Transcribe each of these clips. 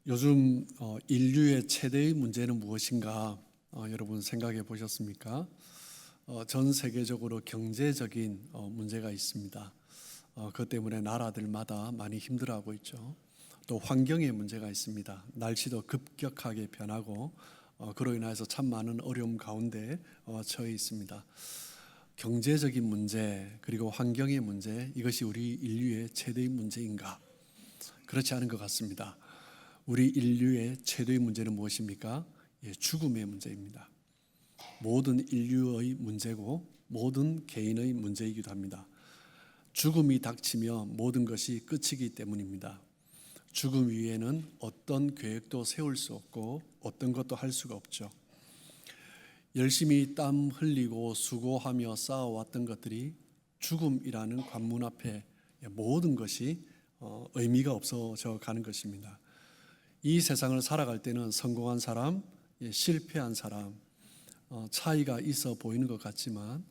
요즘 인류의 최대의 문제는 무엇인가 여러분 생각해 보셨습니까? 전 세계적으로 경제적인 문제가 있습니다. 그것 때문에 나라들마다 많이 힘들어하고 있죠. 또 환경의 문제가 있습니다. 날씨도 급격하게 변하고 그로 인해서 참 많은 어려움 가운데 처해 있습니다. 경제적인 문제 그리고 환경의 문제, 이것이 우리 인류의 최대의 문제인가? 그렇지 않은 것 같습니다. 우리 인류의 최대의 문제는 무엇입니까? 죽음의 문제입니다. 모든 인류의 문제고 모든 개인의 문제이기도 합니다. 죽음이 닥치면 모든 것이 끝이기 때문입니다. 죽음 위에는 어떤 계획도 세울 수 없고 어떤 것도 할 수가 없죠. 열심히 땀 흘리고 수고하며 쌓아왔던 것들이 죽음이라는 관문 앞에 모든 것이 의미가 없어져 가는 것입니다. 이 세상을 살아갈 때는 성공한 사람, 실패한 사람 차이가 있어 보이는 것 같지만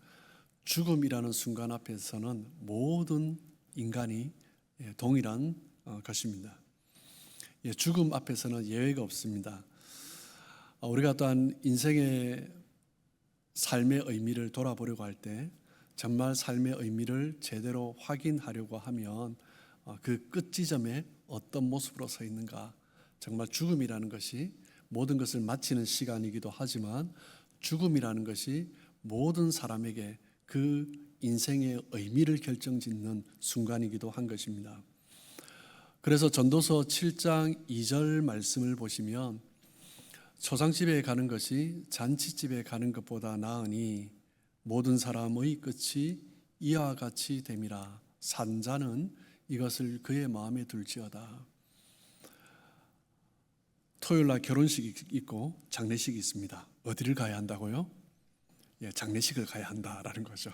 죽음이라는 순간 앞에서는 모든 인간이 동일한 것입니다. 죽음 앞에서는 예외가 없습니다. 우리가 또한 인생의 삶의 의미를 돌아보려고 할 때 정말 삶의 의미를 제대로 확인하려고 하면 그 끝 지점에 어떤 모습으로 서 있는가, 정말 죽음이라는 것이 모든 것을 마치는 시간이기도 하지만 죽음이라는 것이 모든 사람에게 그 인생의 의미를 결정짓는 순간이기도 한 것입니다. 그래서 전도서 7장 2절 말씀을 보시면 초상집에 가는 것이 잔치집에 가는 것보다 나으니 모든 사람의 끝이 이와 같이 됨이라. 산자는 이것을 그의 마음에 둘지어다. 토요일날 결혼식이 있고 장례식이 있습니다. 어디를 가야 한다고요? 장례식을 가야 한다라는 거죠.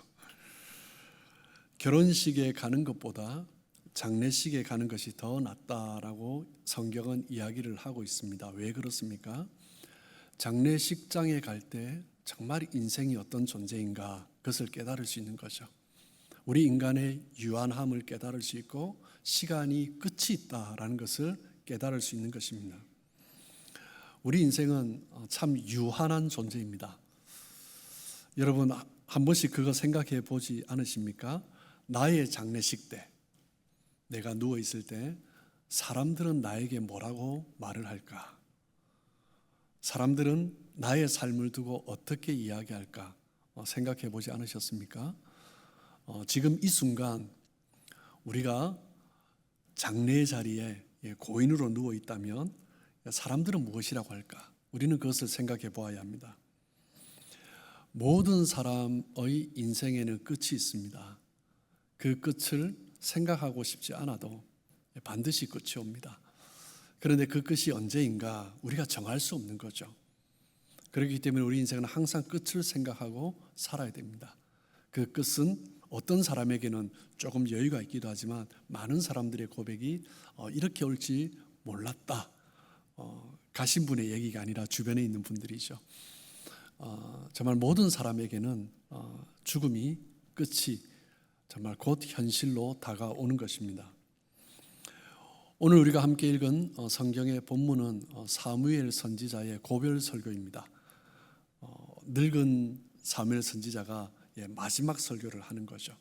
결혼식에 가는 것보다 장례식에 가는 것이 더 낫다라고 성경은 이야기를 하고 있습니다. 왜 그렇습니까? 장례식장에 갈 때 정말 인생이 어떤 존재인가, 그것을 깨달을 수 있는 거죠. 우리 인간의 유한함을 깨달을 수 있고 시간이 끝이 있다라는 것을 깨달을 수 있는 것입니다. 우리 인생은 참 유한한 존재입니다. 여러분 한 번씩 그거 생각해 보지 않으십니까? 나의 장례식 때, 내가 누워 있을 때 사람들은 나에게 뭐라고 말을 할까? 사람들은 나의 삶을 두고 어떻게 이야기할까? 생각해 보지 않으셨습니까? 지금 이 순간 우리가 장례의 자리에 고인으로 누워 있다면 사람들은 무엇이라고 할까? 우리는 그것을 생각해 보아야 합니다. 모든 사람의 인생에는 끝이 있습니다. 그 끝을 생각하고 싶지 않아도 반드시 끝이 옵니다. 그런데 그 끝이 언제인가 우리가 정할 수 없는 거죠. 그렇기 때문에 우리 인생은 항상 끝을 생각하고 살아야 됩니다. 그 끝은 어떤 사람에게는 조금 여유가 있기도 하지만 많은 사람들의 고백이 이렇게 올지 몰랐다. 가신 분의 얘기가 아니라 주변에 있는 분들이죠. 정말 모든 사람에게는 죽음이 끝이 정말 곧 현실로 다가오는 것입니다. 오늘 우리가 함께 읽은 성경의 본문은 사무엘 선지자의 고별 설교입니다. 늙은 사무엘 선지자가 마지막 설교를 하는 거죠.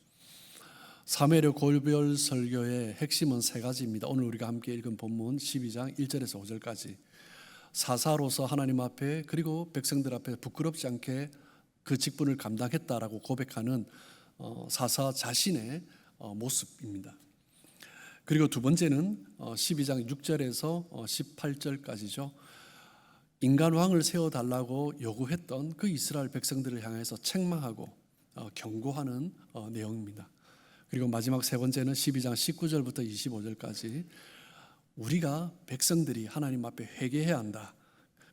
사무엘의 고별 설교의 핵심은 세 가지입니다. 오늘 우리가 함께 읽은 본문 12장 1절에서 5절까지 사사로서 하나님 앞에 그리고 백성들 앞에 부끄럽지 않게 그 직분을 감당했다라고 고백하는 사사 자신의 모습입니다. 그리고 두 번째는 12장 6절에서 18절까지죠. 인간왕을 세워달라고 요구했던 그 이스라엘 백성들을 향해서 책망하고 경고하는 내용입니다. 그리고 마지막 세 번째는 12장 19절부터 25절까지 우리가 백성들이 하나님 앞에 회개해야 한다.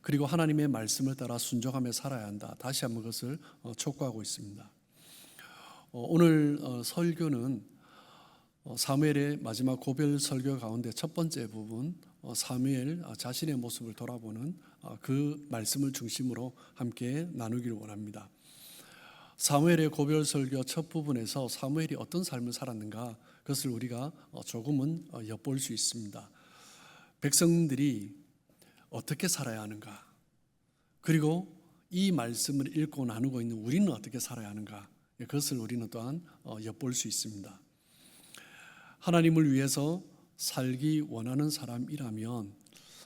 그리고 하나님의 말씀을 따라 순종하며 살아야 한다. 다시 한번 그것을 촉구하고 있습니다. 오늘 설교는 사무엘의 마지막 고별 설교 가운데 첫 번째 부분, 사무엘 자신의 모습을 돌아보는 그 말씀을 중심으로 함께 나누기를 원합니다. 사무엘의 고별 설교 첫 부분에서 사무엘이 어떤 삶을 살았는가, 그것을 우리가 조금은 엿볼 수 있습니다. 백성들이 어떻게 살아야 하는가? 그리고 이 말씀을 읽고 나누고 있는 우리는 어떻게 살아야 하는가? 그것을 우리는 또한 엿볼 수 있습니다. 하나님을 위해서 살기 원하는 사람이라면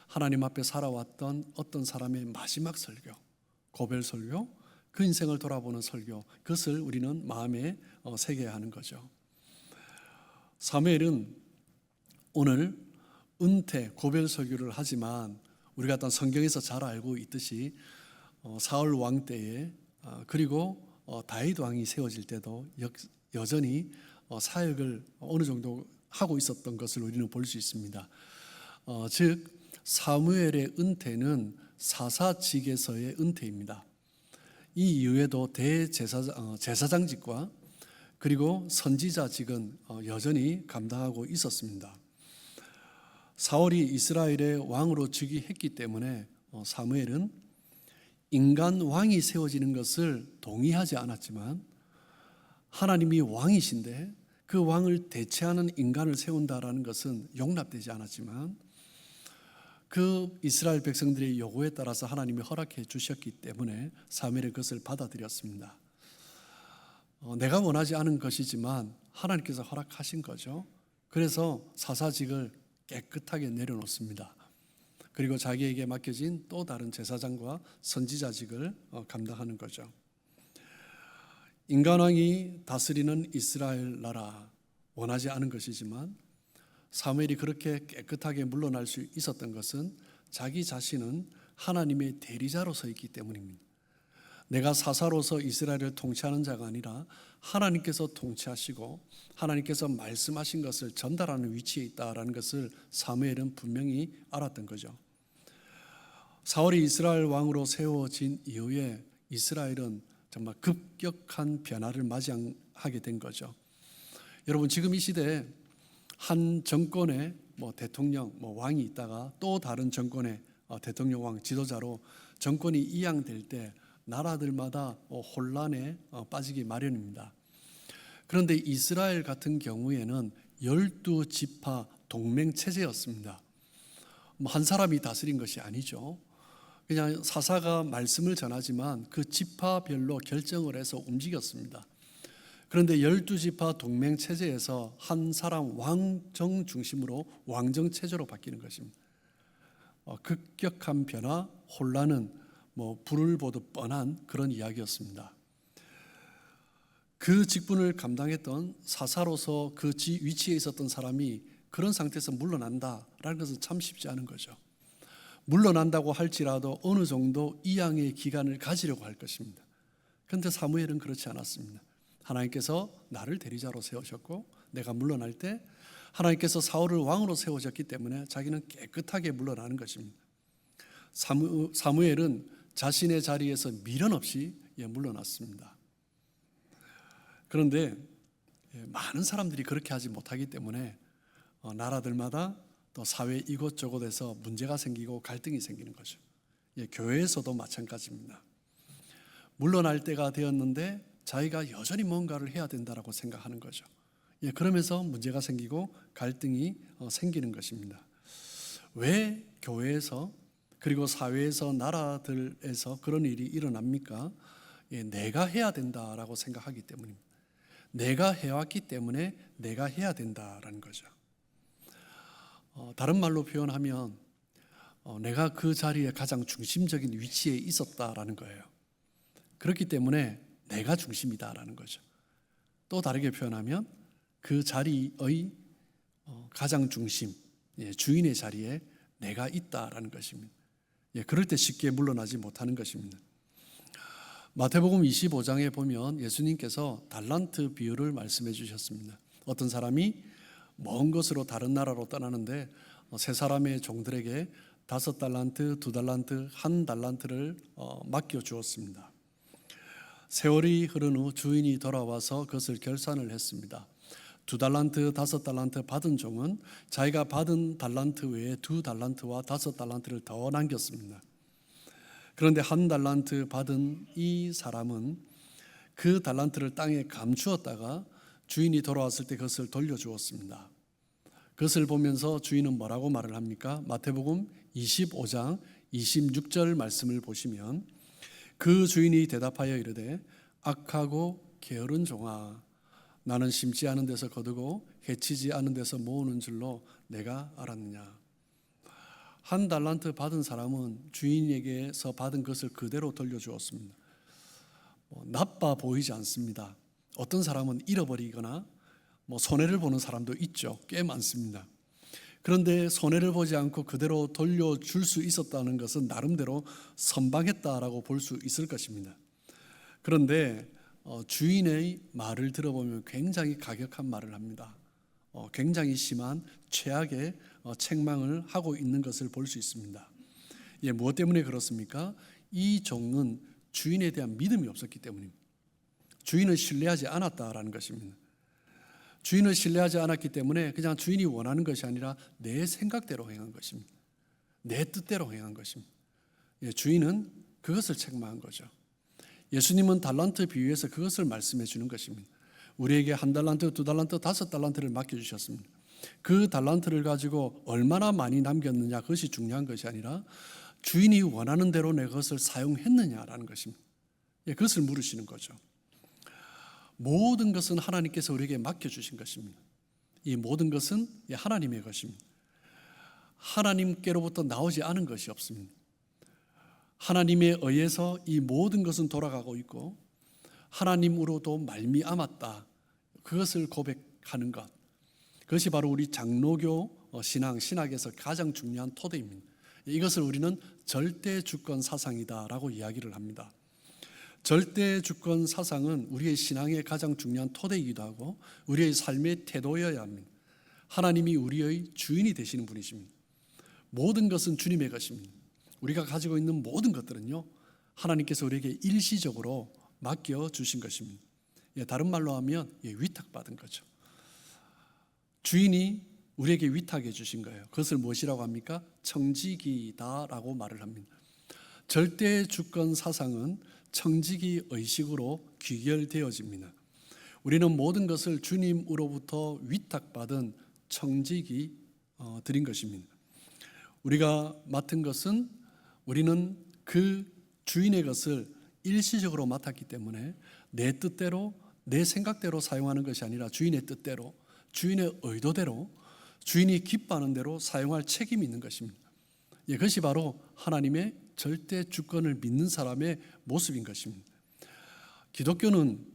하나님 앞에 살아왔던 어떤 사람의 마지막 설교, 고별 설교, 그 인생을 돌아보는 설교, 그것을 우리는 마음에 새겨야 하는 거죠. 사무엘은 오늘 은퇴, 고별 설교를 하지만 우리가 어떤 성경에서 잘 알고 있듯이 사울 왕 때에 그리고 다윗 왕이 세워질 때도 여전히 사역을 어느 정도 하고 있었던 것을 우리는 볼 수 있습니다. 즉 사무엘의 은퇴는 사사직에서의 은퇴입니다. 이 이후에도 제사장직과 그리고 선지자직은 여전히 감당하고 있었습니다. 사울이 이스라엘의 왕으로 즉위했기 때문에 사무엘은 인간 왕이 세워지는 것을 동의하지 않았지만 하나님이 왕이신데 그 왕을 대체하는 인간을 세운다라는 것은 용납되지 않았지만 그 이스라엘 백성들의 요구에 따라서 하나님이 허락해 주셨기 때문에 사무엘은 그것을 받아들였습니다. 내가 원하지 않은 것이지만 하나님께서 허락하신 거죠. 그래서 사사직을 깨끗하게 내려놓습니다. 그리고 자기에게 맡겨진 또 다른 제사장과 선지자직을 감당하는 거죠. 인간왕이 다스리는 이스라엘 나라 원하지 않은 것이지만 사무엘이 그렇게 깨끗하게 물러날 수 있었던 것은 자기 자신은 하나님의 대리자로 서 있기 때문입니다. 내가 사사로서 이스라엘을 통치하는 자가 아니라 하나님께서 통치하시고 하나님께서 말씀하신 것을 전달하는 위치에 있다라는 것을 사무엘은 분명히 알았던 거죠. 사울이 이스라엘 왕으로 세워진 이후에 이스라엘은 정말 급격한 변화를 맞이하게 된 거죠. 여러분 지금 이 시대에 한 정권의 대통령, 왕이 있다가 또 다른 정권의 대통령, 왕, 지도자로 정권이 이양될 때 나라들마다 혼란에 빠지기 마련입니다. 그런데 이스라엘 같은 경우에는 12지파 동맹체제였습니다. 한 사람이 다스린 것이 아니죠. 그냥 사사가 말씀을 전하지만 그 지파별로 결정을 해서 움직였습니다. 그런데 12지파 동맹체제에서 한 사람 왕정 중심으로 왕정체제로 바뀌는 것입니다. 급격한 변화, 혼란은 불을 보듯 뻔한 그런 이야기였습니다. 그 직분을 감당했던 사사로서 그 위치에 있었던 사람이 그런 상태에서 물러난다라는 것은 참 쉽지 않은 거죠. 물러난다고 할지라도 어느 정도 이양의 기간을 가지려고 할 것입니다. 그런데 사무엘은 그렇지 않았습니다. 하나님께서 나를 대리자로 세우셨고 내가 물러날 때 하나님께서 사울을 왕으로 세우셨기 때문에 자기는 깨끗하게 물러나는 것입니다. 사무엘은 자신의 자리에서 미련 없이 물러났습니다. 그런데 많은 사람들이 그렇게 하지 못하기 때문에 나라들마다 또 사회 이곳저곳에서 문제가 생기고 갈등이 생기는 거죠. 교회에서도 마찬가지입니다. 물러날 때가 되었는데 자기가 여전히 뭔가를 해야 된다라고 생각하는 거죠. 그러면서 문제가 생기고 갈등이 생기는 것입니다. 왜 교회에서 그리고 사회에서 나라들에서 그런 일이 일어납니까? 내가 해야 된다라고 생각하기 때문입니다. 내가 해왔기 때문에 내가 해야 된다라는 거죠. 다른 말로 표현하면 내가 그 자리에 가장 중심적인 위치에 있었다라는 거예요. 그렇기 때문에 내가 중심이다라는 거죠. 또 다르게 표현하면 그 자리의 가장 중심, 주인의 자리에 내가 있다라는 것입니다. 그럴 때 쉽게 물러나지 못하는 것입니다. 마태복음 25장에 보면 예수님께서 달란트 비유를 말씀해 주셨습니다. 어떤 사람이 먼 곳으로 다른 나라로 떠나는데 세 사람의 종들에게 5달란트, 2달란트, 1달란트를 맡겨 주었습니다. 세월이 흐른 후 주인이 돌아와서 그것을 결산을 했습니다. 2달란트, 5달란트 받은 종은 자기가 받은 달란트 외에 2달란트와 5달란트를 더 남겼습니다. 그런데 1달란트 받은 이 사람은 그 달란트를 땅에 감추었다가 주인이 돌아왔을 때 그것을 돌려주었습니다. 그것을 보면서 주인은 뭐라고 말을 합니까? 마태복음 25장 26절 말씀을 보시면 그 주인이 대답하여 이르되 악하고 게으른 종아, 나는 심지 않은 데서 거두고 해치지 않은 데서 모으는 줄로 내가 알았느냐. 한 달란트 받은 사람은 주인에게서 받은 것을 그대로 돌려주었습니다. 나빠 보이지 않습니다. 어떤 사람은 잃어버리거나 손해를 보는 사람도 있죠. 꽤 많습니다. 그런데 손해를 보지 않고 그대로 돌려줄 수 있었다는 것은 나름대로 선방했다라고 볼 수 있을 것입니다. 그런데 주인의 말을 들어보면 굉장히 가격한 말을 합니다. 굉장히 심한 최악의 책망을 하고 있는 것을 볼 수 있습니다. 무엇 때문에 그렇습니까? 이 종은 주인에 대한 믿음이 없었기 때문입니다. 주인을 신뢰하지 않았다라는 것입니다. 주인을 신뢰하지 않았기 때문에 그냥 주인이 원하는 것이 아니라 내 생각대로 행한 것입니다. 내 뜻대로 행한 것입니다. 주인은 그것을 책망한 거죠. 예수님은 달란트 비유에서 그것을 말씀해 주는 것입니다. 우리에게 1달란트, 2달란트, 5달란트를 맡겨주셨습니다. 그 달란트를 가지고 얼마나 많이 남겼느냐, 그것이 중요한 것이 아니라 주인이 원하는 대로 내 것을 사용했느냐라는 것입니다. 그것을 물으시는 거죠. 모든 것은 하나님께서 우리에게 맡겨주신 것입니다. 이 모든 것은 하나님의 것입니다. 하나님께로부터 나오지 않은 것이 없습니다. 하나님에 의해서 이 모든 것은 돌아가고 있고 하나님으로도 말미암았다, 그것을 고백하는 것, 그것이 바로 우리 장로교 신학에서 가장 중요한 토대입니다. 이것을 우리는 절대주권 사상이다라고 이야기를 합니다. 절대주권 사상은 우리의 신앙의 가장 중요한 토대이기도 하고 우리의 삶의 태도여야 합니다. 하나님이 우리의 주인이 되시는 분이십니다. 모든 것은 주님의 것입니다. 우리가 가지고 있는 모든 것들은요, 하나님께서 우리에게 일시적으로 맡겨주신 것입니다. 다른 말로 하면 위탁받은 거죠. 주인이 우리에게 위탁해 주신 거예요. 그것을 무엇이라고 합니까? 청지기다라고 말을 합니다. 절대주권 사상은 청지기 의식으로 귀결되어집니다. 우리는 모든 것을 주님으로부터 위탁받은 청지기 드린 것입니다. 우리가 맡은 것은 우리는 그 주인의 것을 일시적으로 맡았기 때문에 내 뜻대로 내 생각대로 사용하는 것이 아니라 주인의 뜻대로, 주인의 의도대로, 주인이 기뻐하는 대로 사용할 책임이 있는 것입니다. 그것이 바로 하나님의 절대 주권을 믿는 사람의 모습인 것입니다. 기독교는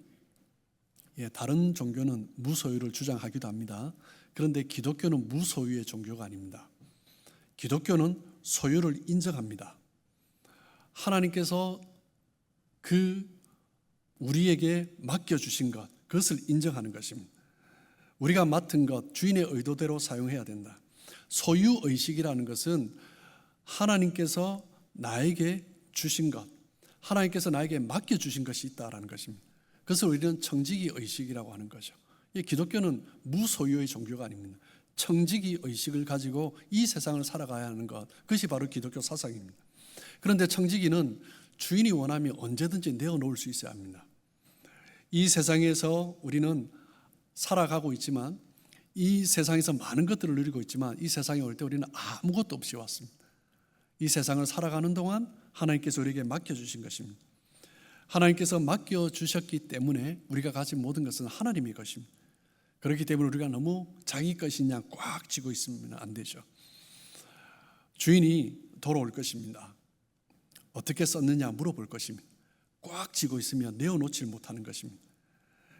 다른 종교는 무소유를 주장하기도 합니다. 그런데 기독교는 무소유의 종교가 아닙니다. 기독교는 소유를 인정합니다. 하나님께서 우리에게 맡겨주신 것, 그것을 인정하는 것입니다. 우리가 맡은 것, 주인의 의도대로 사용해야 된다. 소유의식이라는 것은 하나님께서 나에게 주신 것, 하나님께서 나에게 맡겨주신 것이 있다라는 것입니다. 그것을 우리는 청지기의식이라고 하는 거죠. 기독교는 무소유의 종교가 아닙니다. 청지기의식을 가지고 이 세상을 살아가야 하는 것, 그것이 바로 기독교 사상입니다. 그런데 청지기는 주인이 원하면 언제든지 내어놓을 수 있어야 합니다. 이 세상에서 우리는 살아가고 있지만, 이 세상에서 많은 것들을 누리고 있지만, 이 세상에 올 때 우리는 아무것도 없이 왔습니다. 이 세상을 살아가는 동안 하나님께서 우리에게 맡겨주신 것입니다. 하나님께서 맡겨주셨기 때문에 우리가 가진 모든 것은 하나님의 것입니다. 그렇기 때문에 우리가 너무 자기 것이냐 꽉 쥐고 있으면 안 되죠. 주인이 돌아올 것입니다. 어떻게 썼느냐 물어볼 것입니다. 꽉 쥐고 있으면 내어놓지 못하는 것입니다.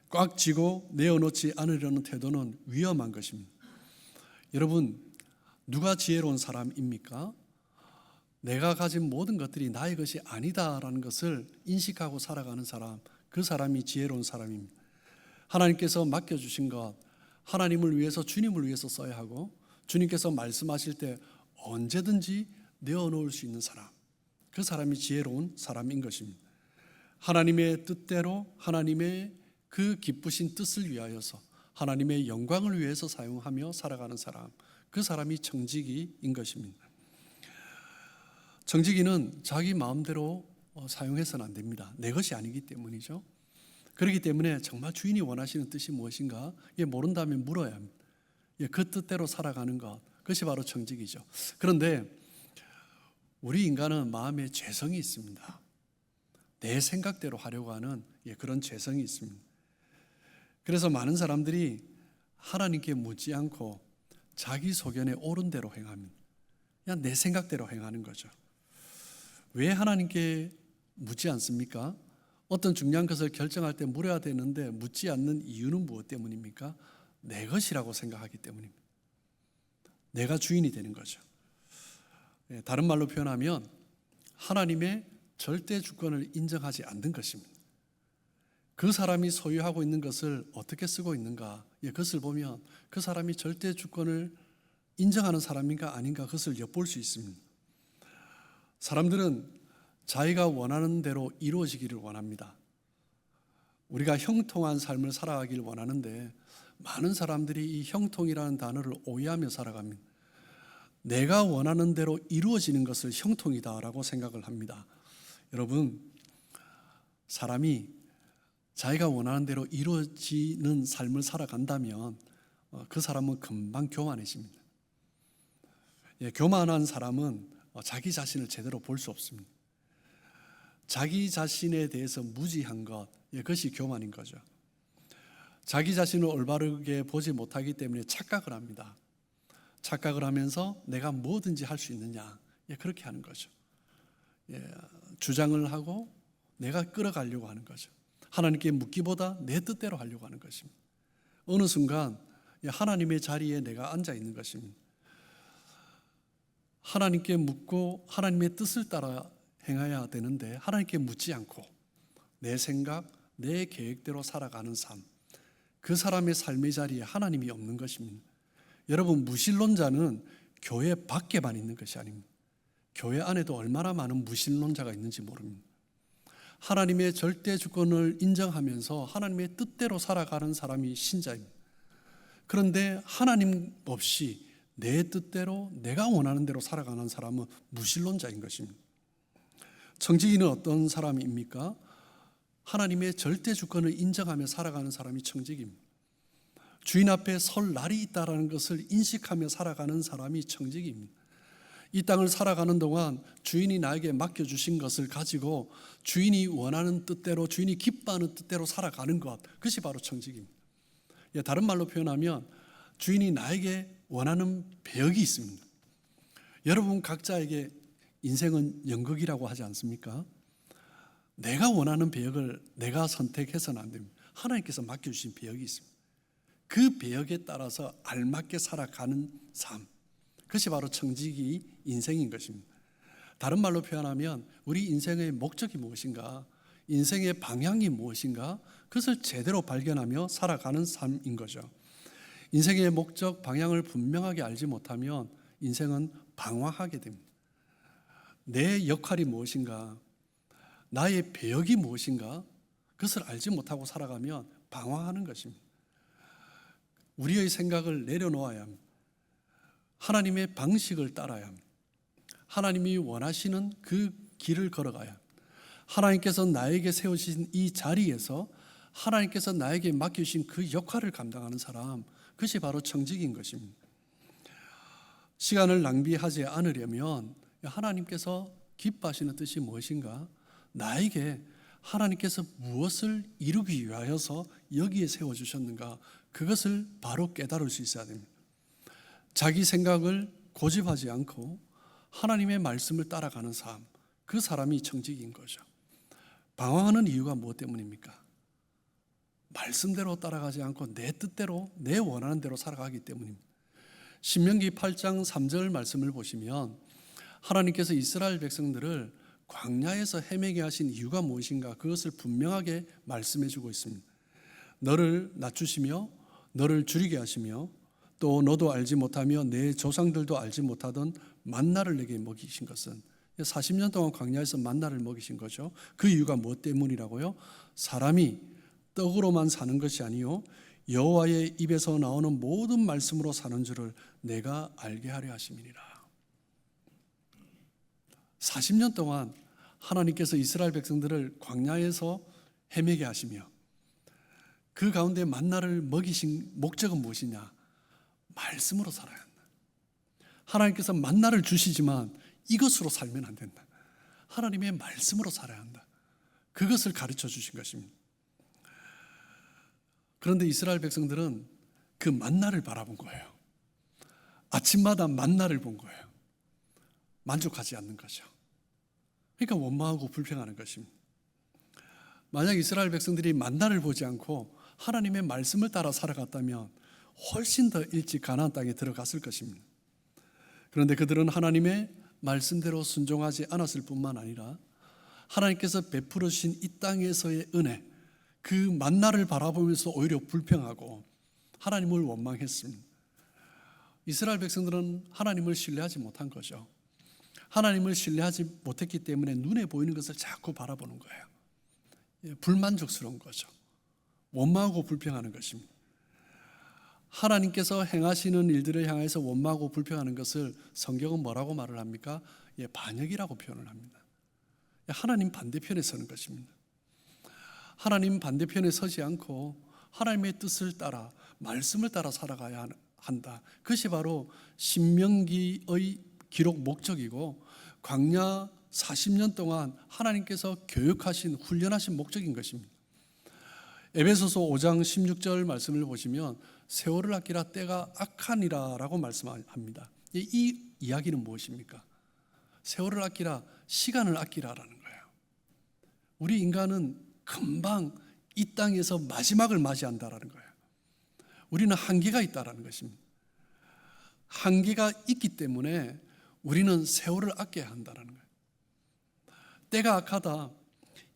꽉 쥐고 내어놓지 않으려는 태도는 위험한 것입니다. 여러분, 누가 지혜로운 사람입니까? 내가 가진 모든 것들이 나의 것이 아니다라는 것을 인식하고 살아가는 사람, 그 사람이 지혜로운 사람입니다. 하나님께서 맡겨주신 것, 하나님을 위해서, 주님을 위해서 써야 하고, 주님께서 말씀하실 때 언제든지 내어놓을 수 있는 사람, 그 사람이 지혜로운 사람인 것입니다. 하나님의 뜻대로, 하나님의 그 기쁘신 뜻을 위하여서, 하나님의 영광을 위해서 사용하며 살아가는 사람, 그 사람이 청지기인 것입니다. 청지기는 자기 마음대로 사용해서는 안 됩니다. 내 것이 아니기 때문이죠. 그렇기 때문에 정말 주인이 원하시는 뜻이 무엇인가 모른다면 물어야 합니다. 그 뜻대로 살아가는 것, 그것이 바로 청직이죠. 그런데 우리 인간은 마음에 죄성이 있습니다. 내 생각대로 하려고 하는 그런 죄성이 있습니다. 그래서 많은 사람들이 하나님께 묻지 않고 자기 소견에 옳은 대로 행합니다. 그냥 내 생각대로 행하는 거죠. 왜 하나님께 묻지 않습니까? 어떤 중요한 것을 결정할 때 물어야 되는데 묻지 않는 이유는 무엇 때문입니까? 내 것이라고 생각하기 때문입니다. 내가 주인이 되는 거죠. 다른 말로 표현하면 하나님의 절대 주권을 인정하지 않는 것입니다. 그 사람이 소유하고 있는 것을 어떻게 쓰고 있는가, 그것을 보면 그 사람이 절대 주권을 인정하는 사람인가 아닌가 그것을 엿볼 수 있습니다. 사람들은 자기가 원하는 대로 이루어지기를 원합니다. 우리가 형통한 삶을 살아가길 원하는데 많은 사람들이 이 형통이라는 단어를 오해하며 살아갑니다. 내가 원하는 대로 이루어지는 것을 형통이다라고 생각을 합니다. 여러분, 사람이 자기가 원하는 대로 이루어지는 삶을 살아간다면 그 사람은 금방 교만해집니다. 교만한 사람은 자기 자신을 제대로 볼 수 없습니다. 자기 자신에 대해서 무지한 것, 그것이 교만인 거죠. 자기 자신을 올바르게 보지 못하기 때문에 착각을 합니다. 착각을 하면서 내가 뭐든지 할 수 있느냐, 그렇게 하는 거죠. 주장을 하고 내가 끌어가려고 하는 거죠. 하나님께 묻기보다 내 뜻대로 하려고 하는 것입니다. 어느 순간 하나님의 자리에 내가 앉아 있는 것입니다. 하나님께 묻고 하나님의 뜻을 따라 행해야 되는데 하나님께 묻지 않고 내 생각, 내 계획대로 살아가는 삶, 그 사람의 삶의 자리에 하나님이 없는 것입니다. 여러분, 무신론자는 교회 밖에만 있는 것이 아닙니다. 교회 안에도 얼마나 많은 무신론자가 있는지 모릅니다. 하나님의 절대 주권을 인정하면서 하나님의 뜻대로 살아가는 사람이 신자입니다. 그런데 하나님 없이 내 뜻대로 내가 원하는 대로 살아가는 사람은 무신론자인 것입니다. 청지기는 어떤 사람입니까? 하나님의 절대 주권을 인정하며 살아가는 사람이 청지기입니다. 주인 앞에 설 날이 있다는 것을 인식하며 살아가는 사람이 청지기입니다. 이 땅을 살아가는 동안 주인이 나에게 맡겨주신 것을 가지고 주인이 원하는 뜻대로, 주인이 기뻐하는 뜻대로 살아가는 것, 그것이 바로 청지기입니다. 다른 말로 표현하면 주인이 나에게 원하는 배역이 있습니다. 여러분 각자에게 인생은 연극이라고 하지 않습니까? 내가 원하는 배역을 내가 선택해서는 안 됩니다. 하나님께서 맡겨주신 배역이 있습니다. 그 배역에 따라서 알맞게 살아가는 삶, 그것이 바로 청지기 인생인 것입니다. 다른 말로 표현하면 우리 인생의 목적이 무엇인가, 인생의 방향이 무엇인가, 그것을 제대로 발견하며 살아가는 삶인 거죠. 인생의 목적, 방향을 분명하게 알지 못하면 인생은 방황하게 됩니다. 내 역할이 무엇인가, 나의 배역이 무엇인가, 그것을 알지 못하고 살아가면 방황하는 것입니다. 우리의 생각을 내려놓아야 합니다. 하나님의 방식을 따라야 합니다. 하나님이 원하시는 그 길을 걸어가야 합니다. 하나님께서 나에게 세우신 이 자리에서 하나님께서 나에게 맡기신 그 역할을 감당하는 사람, 그것이 바로 청지기인 것입니다. 시간을 낭비하지 않으려면 하나님께서 기뻐하시는 뜻이 무엇인가, 나에게 하나님께서 무엇을 이루기 위하여서 여기에 세워주셨는가, 그것을 바로 깨달을 수 있어야 됩니다. 자기 생각을 고집하지 않고 하나님의 말씀을 따라가는 삶, 그 사람이 청지기인 거죠. 방황하는 이유가 무엇 때문입니까? 말씀대로 따라가지 않고 내 뜻대로, 내 원하는 대로 살아가기 때문입니다. 신명기 8장 3절 말씀을 보시면 하나님께서 이스라엘 백성들을 광야에서 헤매게 하신 이유가 무엇인가, 그것을 분명하게 말씀해 주고 있습니다. 너를 낮추시며 너를 줄이게 하시며 또 너도 알지 못하며 내 조상들도 알지 못하던 만나를 내게 먹이신 것은, 40년 동안 광야에서 만나를 먹이신 거죠. 그 이유가 무엇 때문이라고요? 사람이 떡으로만 사는 것이 아니요 여호와의 입에서 나오는 모든 말씀으로 사는 줄을 내가 알게 하려 하심이니라. 40년 동안 하나님께서 이스라엘 백성들을 광야에서 헤매게 하시며 그 가운데 만나를 먹이신 목적은 무엇이냐? 말씀으로 살아야 한다. 하나님께서 만나를 주시지만 이것으로 살면 안 된다. 하나님의 말씀으로 살아야 한다. 그것을 가르쳐 주신 것입니다. 그런데 이스라엘 백성들은 그 만나를 바라본 거예요. 아침마다 만나를 본 거예요. 만족하지 않는 거죠. 그러니까 원망하고 불평하는 것입니다. 만약 이스라엘 백성들이 만나를 보지 않고 하나님의 말씀을 따라 살아갔다면 훨씬 더 일찍 가나안 땅에 들어갔을 것입니다. 그런데 그들은 하나님의 말씀대로 순종하지 않았을 뿐만 아니라 하나님께서 베풀어 주신 이 땅에서의 은혜, 그 만나를 바라보면서 오히려 불평하고 하나님을 원망했습니다. 이스라엘 백성들은 하나님을 신뢰하지 못한 거죠. 하나님을 신뢰하지 못했기 때문에 눈에 보이는 것을 자꾸 바라보는 거예요. 불만족스러운 거죠. 원망하고 불평하는 것입니다. 하나님께서 행하시는 일들을 향해서 원망하고 불평하는 것을 성경은 뭐라고 말을 합니까? 반역이라고 표현을 합니다. 하나님 반대편에 서는 것입니다. 하나님 반대편에 서지 않고 하나님의 뜻을 따라 말씀을 따라 살아가야 한다. 그것이 바로 신명기의 기록 목적이고 광야 40년 동안 하나님께서 교육하신 훈련하신 목적인 것입니다. 에베소서 5장 16절 말씀을 보시면 세월을 아끼라 때가 악하니라 라고 말씀합니다. 이 이야기는 무엇입니까? 세월을 아끼라, 시간을 아끼라라는 거예요. 우리 인간은 금방 이 땅에서 마지막을 맞이한다라는 거예요. 우리는 한계가 있다라는 것입니다. 한계가 있기 때문에 우리는 세월을 아껴야 한다는 거예요. 때가 악하다.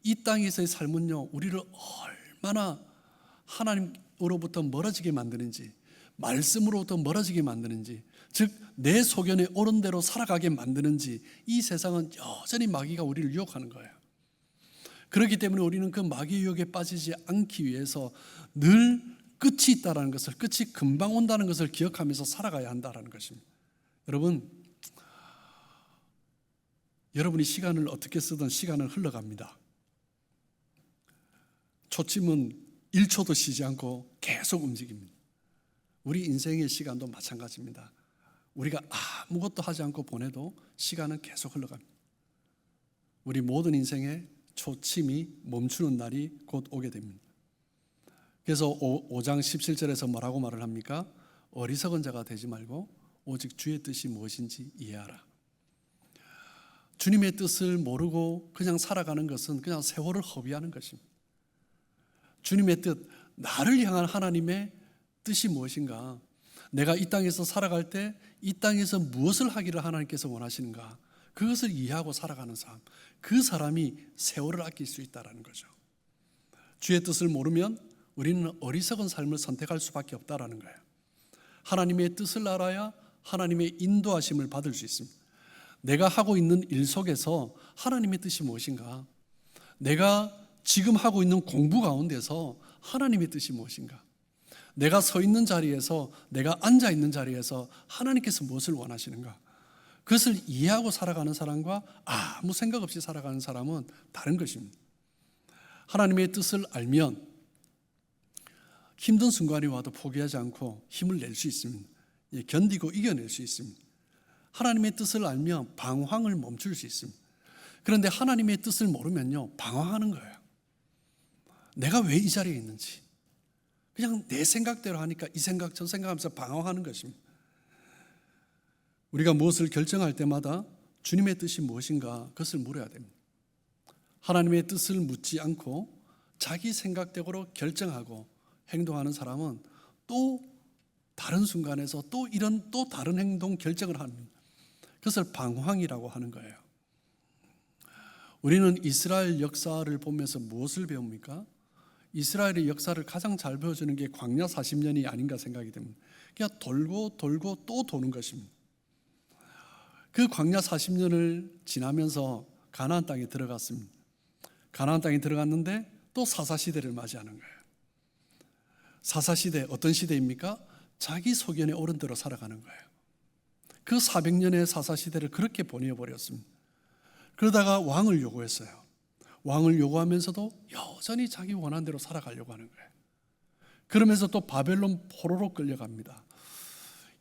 이 땅에서의 삶은요, 우리를 얼마나 하나님으로부터 멀어지게 만드는지, 말씀으로부터 멀어지게 만드는지, 즉 내 소견에 옳은 대로 살아가게 만드는지, 이 세상은 여전히 마귀가 우리를 유혹하는 거예요. 그렇기 때문에 우리는 그 마귀의 유혹에 빠지지 않기 위해서 늘 끝이 있다는 것을, 끝이 금방 온다는 것을 기억하면서 살아가야 한다는 것입니다. 여러분이 시간을 어떻게 쓰든 시간은 흘러갑니다. 초침은 1초도 쉬지 않고 계속 움직입니다. 우리 인생의 시간도 마찬가지입니다. 우리가 아무것도 하지 않고 보내도 시간은 계속 흘러갑니다. 우리 모든 인생의 초침이 멈추는 날이 곧 오게 됩니다. 그래서 5장 17절에서 뭐라고 말을 합니까? 어리석은 자가 되지 말고 오직 주의 뜻이 무엇인지 이해하라. 주님의 뜻을 모르고 그냥 살아가는 것은 그냥 세월을 허비하는 것입니다. 주님의 뜻, 나를 향한 하나님의 뜻이 무엇인가? 내가 이 땅에서 살아갈 때 이 땅에서 무엇을 하기를 하나님께서 원하시는가? 그것을 이해하고 살아가는 사람, 그 사람이 세월을 아낄 수 있다는 거죠. 주의 뜻을 모르면 우리는 어리석은 삶을 선택할 수밖에 없다는 거예요. 하나님의 뜻을 알아야 하나님의 인도하심을 받을 수 있습니다. 내가 하고 있는 일 속에서 하나님의 뜻이 무엇인가? 내가 지금 하고 있는 공부 가운데서 하나님의 뜻이 무엇인가? 내가 서 있는 자리에서, 내가 앉아 있는 자리에서 하나님께서 무엇을 원하시는가? 그것을 이해하고 살아가는 사람과 아무 생각 없이 살아가는 사람은 다른 것입니다. 하나님의 뜻을 알면 힘든 순간이 와도 포기하지 않고 힘을 낼 수 있습니다. 견디고 이겨낼 수 있습니다. 하나님의 뜻을 알면 방황을 멈출 수 있습니다. 그런데 하나님의 뜻을 모르면요, 방황하는 거예요. 내가 왜 이 자리에 있는지, 그냥 내 생각대로 하니까 이 생각 저 생각하면서 방황하는 것입니다. 우리가 무엇을 결정할 때마다 주님의 뜻이 무엇인가 그것을 물어야 됩니다. 하나님의 뜻을 묻지 않고 자기 생각대로 결정하고 행동하는 사람은 또 다른 순간에서 또 다른 행동 결정을 합니다. 그것을 방황이라고 하는 거예요. 우리는 이스라엘 역사를 보면서 무엇을 배웁니까? 이스라엘의 역사를 가장 잘 보여주는 게 광야 40년이 아닌가 생각이 됩니다. 그냥 돌고 또 도는 것입니다. 그 광야 40년을 지나면서 가나안 땅에 들어갔습니다. 가나안 땅에 들어갔는데 또 사사시대를 맞이하는 거예요. 사사시대, 어떤 시대입니까? 자기 소견에 옳은 대로 살아가는 거예요. 그 400년의 사사시대를 그렇게 보내버렸습니다. 그러다가 왕을 요구했어요. 왕을 요구하면서도 여전히 자기 원하는 대로 살아가려고 하는 거예요. 그러면서 또 바벨론 포로로 끌려갑니다.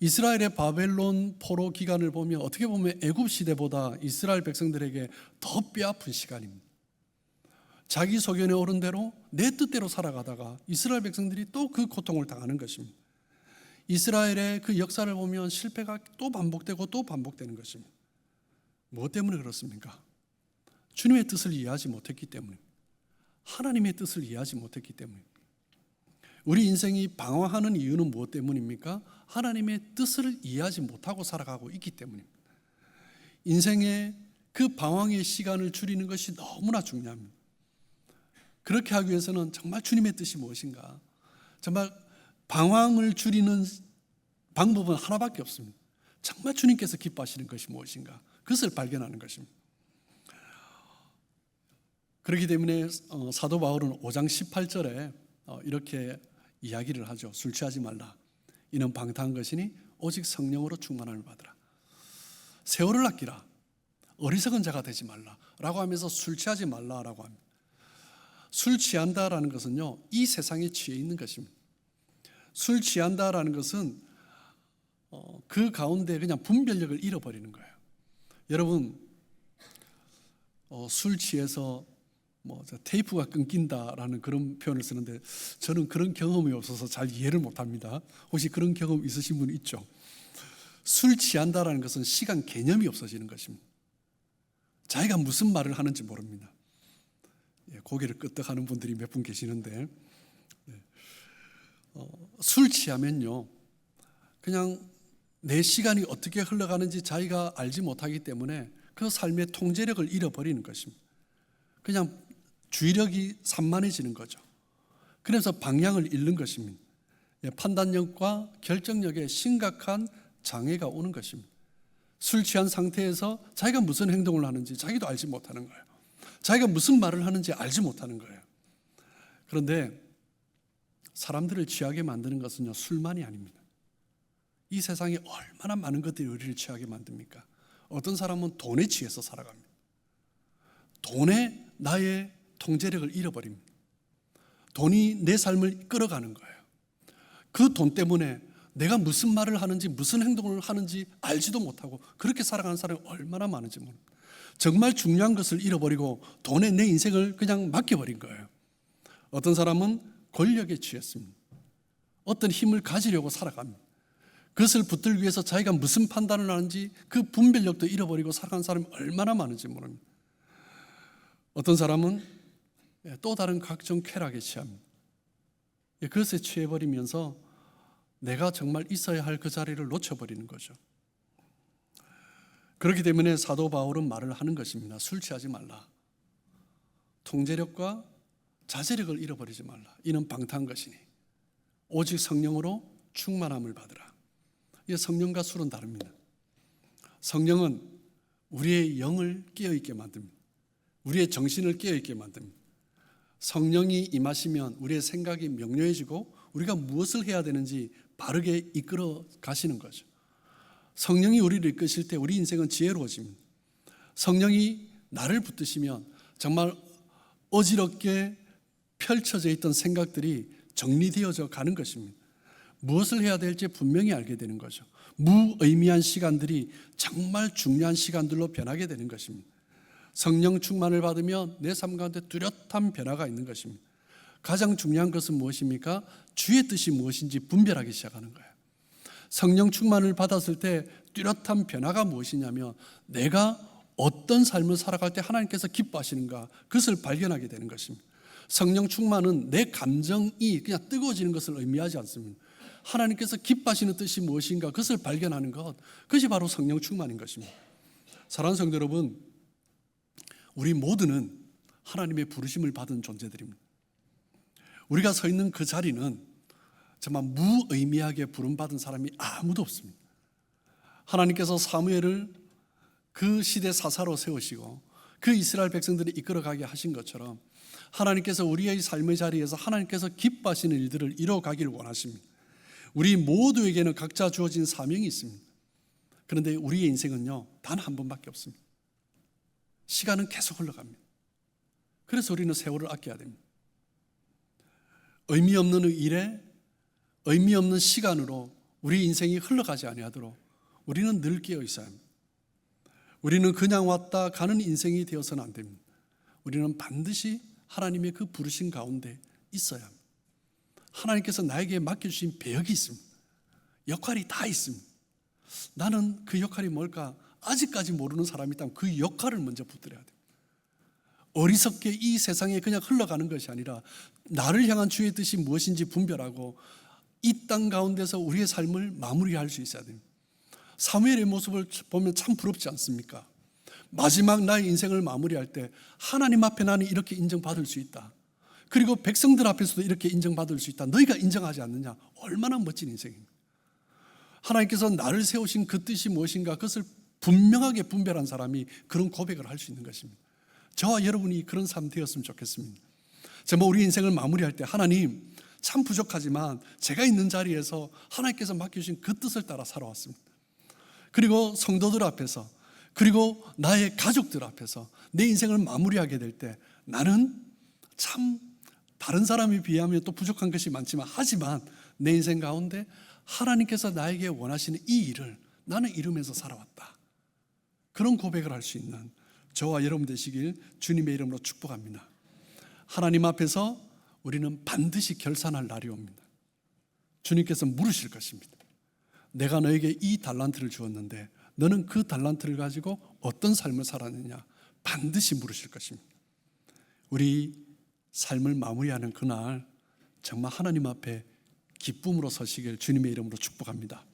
이스라엘의 바벨론 포로 기간을 보면 어떻게 보면 애굽 시대보다 이스라엘 백성들에게 더 뼈아픈 시간입니다. 자기 소견에 오른 대로 내 뜻대로 살아가다가 이스라엘 백성들이 또 그 고통을 당하는 것입니다. 이스라엘의 그 역사를 보면 실패가 또 반복되고 또 반복되는 것입니다. 무엇 때문에 그렇습니까? 주님의 뜻을 이해하지 못했기 때문입니다. 하나님의 뜻을 이해하지 못했기 때문입니다. 우리 인생이 방황하는 이유는 무엇 때문입니까? 하나님의 뜻을 이해하지 못하고 살아가고 있기 때문입니다. 인생의 그 방황의 시간을 줄이는 것이 너무나 중요합니다. 그렇게 하기 위해서는 정말 주님의 뜻이 무엇인가? 정말 방황을 줄이는 방법은 하나밖에 없습니다. 정말 주님께서 기뻐하시는 것이 무엇인가? 그것을 발견하는 것입니다. 그렇기 때문에 사도 바울은 5장 18절에 이렇게 이야기를 하죠. 술 취하지 말라. 이는 방탕한 것이니 오직 성령으로 충만함을 받으라. 세월을 아끼라. 어리석은 자가 되지 말라. 라고 하면서 술 취하지 말라라고 합니다. 술 취한다라는 것은요, 이 세상에 취해 있는 것입니다. 술 취한다라는 것은 그 가운데 그냥 분별력을 잃어버리는 거예요. 여러분, 술 취해서 테이프가 끊긴다라는 그런 표현을 쓰는데 저는 그런 경험이 없어서 잘 이해를 못합니다. 혹시 그런 경험 있으신 분 있죠? 술 취한다라는 것은 시간 개념이 없어지는 것입니다. 자기가 무슨 말을 하는지 모릅니다. 고개를 끄덕하는 분들이 몇 분 계시는데, 술 취하면요, 그냥 내 시간이 어떻게 흘러가는지 자기가 알지 못하기 때문에 그 삶의 통제력을 잃어버리는 것입니다. 그냥 주의력이 산만해지는 거죠. 그래서 방향을 잃는 것입니다. 판단력과 결정력에 심각한 장애가 오는 것입니다. 술 취한 상태에서 자기가 무슨 행동을 하는지 자기도 알지 못하는 거예요. 자기가 무슨 말을 하는지 알지 못하는 거예요. 그런데 사람들을 취하게 만드는 것은요, 술만이 아닙니다. 이 세상에 얼마나 많은 것들이 우리를 취하게 만듭니까? 어떤 사람은 돈에 취해서 살아갑니다. 돈에 나의 통제력을 잃어버립니다. 돈이 내 삶을 끌어가는 거예요. 그 돈 때문에 내가 무슨 말을 하는지 무슨 행동을 하는지 알지도 못하고 그렇게 살아가는 사람이 얼마나 많은지 모릅니다. 정말 중요한 것을 잃어버리고 돈에 내 인생을 그냥 맡겨버린 거예요. 어떤 사람은 권력에 취했습니다. 어떤 힘을 가지려고 살아갑니다. 그것을 붙들기 위해서 자기가 무슨 판단을 하는지 그 분별력도 잃어버리고 살아가는 사람이 얼마나 많은지 모릅니다. 어떤 사람은 또 다른 각종 쾌락에 취합니다. 그것에 취해버리면서 내가 정말 있어야 할 그 자리를 놓쳐버리는 거죠. 그렇기 때문에 사도 바울은 말을 하는 것입니다. 술 취하지 말라. 통제력과 자제력을 잃어버리지 말라. 이는 방탕한 것이니 오직 성령으로 충만함을 받으라. 이 성령과 술은 다릅니다. 성령은 우리의 영을 깨어있게 만듭니다. 우리의 정신을 깨어있게 만듭니다. 성령이 임하시면 우리의 생각이 명료해지고 우리가 무엇을 해야 되는지 바르게 이끌어 가시는 거죠. 성령이 우리를 이끄실 때 우리 인생은 지혜로워집니다. 성령이 나를 붙드시면 정말 어지럽게 펼쳐져 있던 생각들이 정리되어져 가는 것입니다. 무엇을 해야 될지 분명히 알게 되는 거죠. 무의미한 시간들이 정말 중요한 시간들로 변하게 되는 것입니다. 성령 충만을 받으면 내 삶 가운데 뚜렷한 변화가 있는 것입니다. 가장 중요한 것은 무엇입니까? 주의 뜻이 무엇인지 분별하기 시작하는 거예요. 성령 충만을 받았을 때 뚜렷한 변화가 무엇이냐면 내가 어떤 삶을 살아갈 때 하나님께서 기뻐하시는가 그것을 발견하게 되는 것입니다. 성령 충만은 내 감정이 그냥 뜨거워지는 것을 의미하지 않습니다. 하나님께서 기뻐하시는 뜻이 무엇인가 그것을 발견하는 것, 그것이 바로 성령 충만인 것입니다. 사랑하는 성도 여러분, 우리 모두는 하나님의 부르심을 받은 존재들입니다. 우리가 서 있는 그 자리는 정말 무의미하게 부름받은 사람이 아무도 없습니다. 하나님께서 사무엘을 그 시대 사사로 세우시고 그 이스라엘 백성들이 이끌어가게 하신 것처럼 하나님께서 우리의 삶의 자리에서 하나님께서 기뻐하시는 일들을 이뤄가기를 원하십니다. 우리 모두에게는 각자 주어진 사명이 있습니다. 그런데 우리의 인생은요, 단 한 번밖에 없습니다. 시간은 계속 흘러갑니다. 그래서 우리는 세월을 아껴야 됩니다. 의미 없는 일에 의미 없는 시간으로 우리 인생이 흘러가지 아니하도록 우리는 늘 깨어 있어야 합니다. 우리는 그냥 왔다 가는 인생이 되어서는 안 됩니다. 우리는 반드시 하나님의 그 부르신 가운데 있어야 합니다. 하나님께서 나에게 맡겨주신 배역이 있습니다. 역할이 다 있습니다. 나는 그 역할이 뭘까? 아직까지 모르는 사람이 있다면 그 역할을 먼저 붙들어야 돼요. 어리석게 이 세상에 그냥 흘러가는 것이 아니라 나를 향한 주의 뜻이 무엇인지 분별하고 이 땅 가운데서 우리의 삶을 마무리할 수 있어야 됩니다. 사무엘의 모습을 보면 참 부럽지 않습니까? 마지막 나의 인생을 마무리할 때 하나님 앞에 나는 이렇게 인정받을 수 있다. 그리고 백성들 앞에서도 이렇게 인정받을 수 있다. 너희가 인정하지 않느냐? 얼마나 멋진 인생입니까? 하나님께서 나를 세우신 그 뜻이 무엇인가 그것을 분명하게 분별한 사람이 그런 고백을 할 수 있는 것입니다. 저와 여러분이 그런 삶 되었으면 좋겠습니다. 정말 우리 인생을 마무리할 때 하나님 참 부족하지만 제가 있는 자리에서 하나님께서 맡겨주신 그 뜻을 따라 살아왔습니다. 그리고 성도들 앞에서 그리고 나의 가족들 앞에서 내 인생을 마무리하게 될 때 나는 참 다른 사람에 비하면 또 부족한 것이 많지만 하지만 내 인생 가운데 하나님께서 나에게 원하시는 이 일을 나는 이루면서 살아왔다. 그런 고백을 할 수 있는 저와 여러분 되시길 주님의 이름으로 축복합니다. 하나님 앞에서 우리는 반드시 결산할 날이 옵니다. 주님께서 물으실 것입니다. 내가 너에게 이 달란트를 주었는데 너는 그 달란트를 가지고 어떤 삶을 살았느냐 반드시 물으실 것입니다. 우리 삶을 마무리하는 그날 정말 하나님 앞에 기쁨으로 서시길 주님의 이름으로 축복합니다.